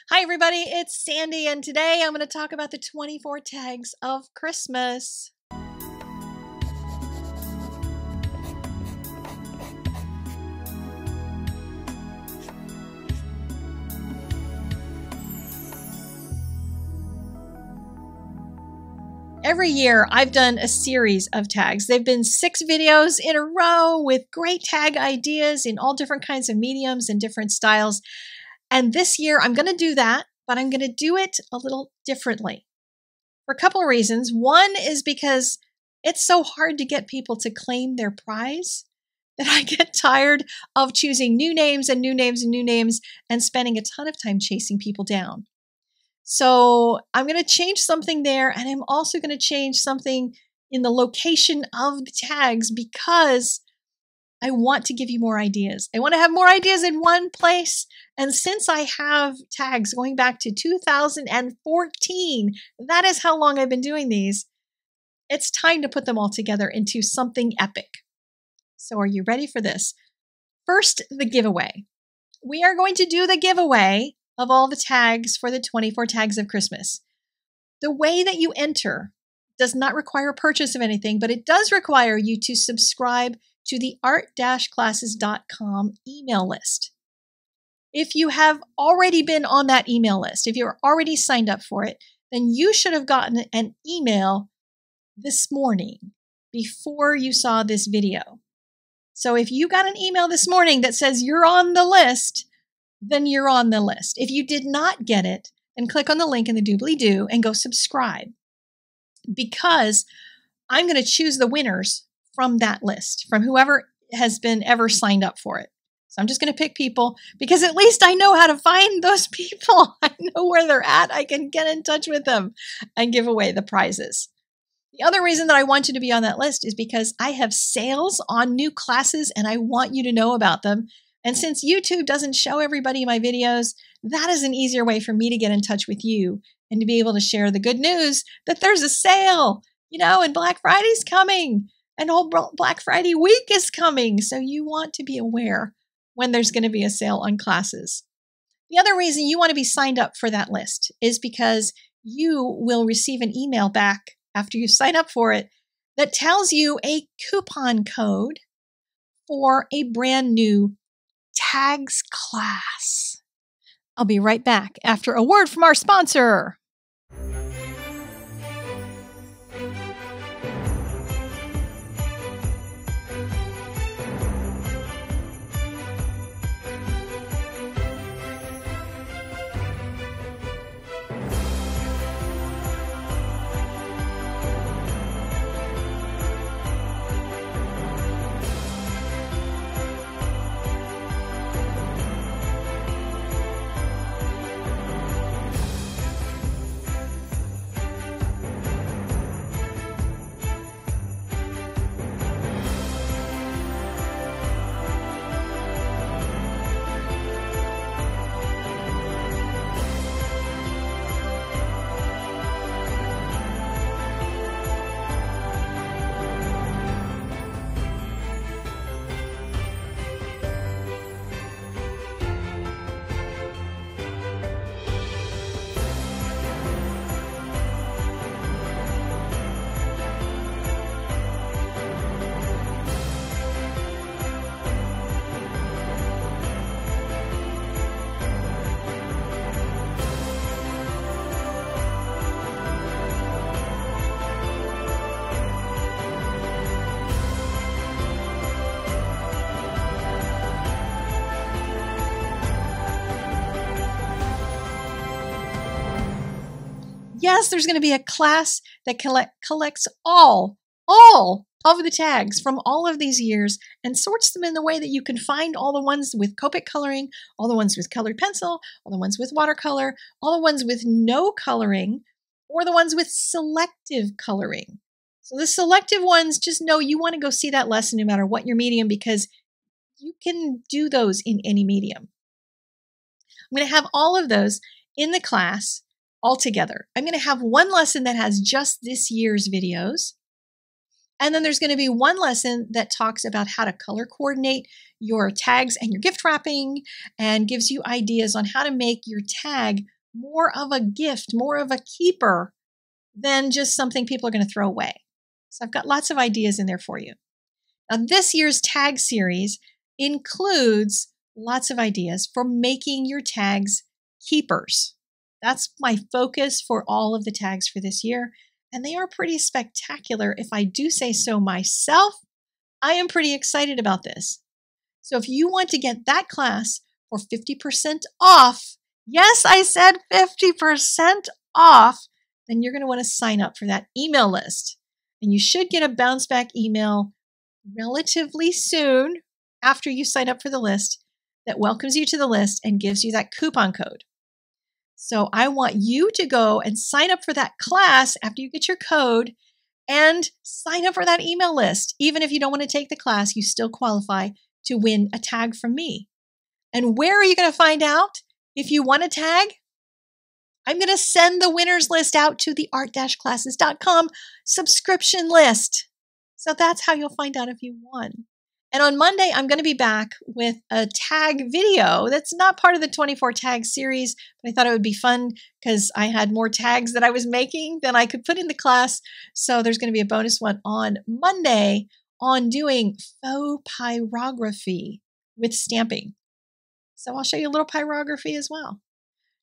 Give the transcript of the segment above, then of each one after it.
Hi everybody, it's Sandy and today I'm going to talk about the 24 tags of Christmas. Every year I've done a series of tags. They've been 6 videos in a row with great tag ideas in all different kinds of mediums and different styles. And this year I'm going to do that, but I'm going to do it a little differently for a couple of reasons. One is because it's so hard to get people to claim their prize that I get tired of choosing new names and new names and new names and spending a ton of time chasing people down. So I'm going to change something there, and I'm also going to change something in the location of the tags because I want to give you more ideas. I want to have more ideas in one place. And since I have tags going back to 2014, that is how long I've been doing these, it's time to put them all together into something epic. So are you ready for this? First, the giveaway. We are going to do the giveaway of all the tags for the 24 tags of Christmas. The way that you enter does not require a purchase of anything, but it does require you to subscribe to the art-classes.com email list. If you have already been on that email list, if you're already signed up for it, then you should have gotten an email this morning before you saw this video. So if you got an email this morning that says you're on the list, then you're on the list. If you did not get it, then click on the link in the doobly-doo and go subscribe, because I'm going to choose the winners from that list, from whoever has been ever signed up for it. So I'm just going to pick people because at least I know how to find those people. I know where they're at. I can get in touch with them and give away the prizes. The other reason that I want you to be on that list is because I have sales on new classes and I want you to know about them. And since YouTube doesn't show everybody my videos, that is an easier way for me to get in touch with you and to be able to share the good news that there's a sale, and Black Friday's coming and whole Black Friday week is coming. So you want to be aware when there's going to be a sale on classes. The other reason you want to be signed up for that list is because you will receive an email back after you sign up for it that tells you a coupon code for a brand new tags class. I'll be right back after a word from our sponsor. Yes, there's going to be a class that collects all of the tags from all of these years and sorts them in the way that you can find all the ones with Copic coloring, all the ones with colored pencil, all the ones with watercolor, all the ones with no coloring, or the ones with selective coloring. So the selective ones, just know you want to go see that lesson no matter what your medium, because you can do those in any medium. I'm going to have all of those in the class all together. I'm going to have one lesson that has just this year's videos. And then there's going to be one lesson that talks about how to color coordinate your tags and your gift wrapping and gives you ideas on how to make your tag more of a gift, more of a keeper than just something people are going to throw away. So I've got lots of ideas in there for you. Now, this year's tag series includes lots of ideas for making your tags keepers. That's my focus for all of the tags for this year, and they are pretty spectacular if I do say so myself. I am pretty excited about this. So if you want to get that class for 50% off, yes, I said 50% off, then you're going to want to sign up for that email list. And you should get a bounce back email relatively soon after you sign up for the list that welcomes you to the list and gives you that coupon code. So I want you to go and sign up for that class after you get your code and sign up for that email list. Even if you don't want to take the class, you still qualify to win a tag from me. And where are you going to find out if you won a tag? I'm going to send the winners list out to the art-classes.com subscription list. So that's how you'll find out if you won. And on Monday, I'm going to be back with a tag video that's not part of the 24 tag series, but I thought it would be fun because I had more tags that I was making than I could put in the class. So there's going to be a bonus one on Monday on doing faux pyrography with stamping. So I'll show you a little pyrography as well.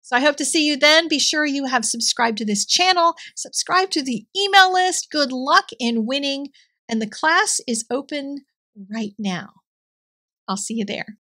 So I hope to see you then. Be sure you have subscribed to this channel, subscribe to the email list. Good luck in winning. And the class is open right now. I'll see you there.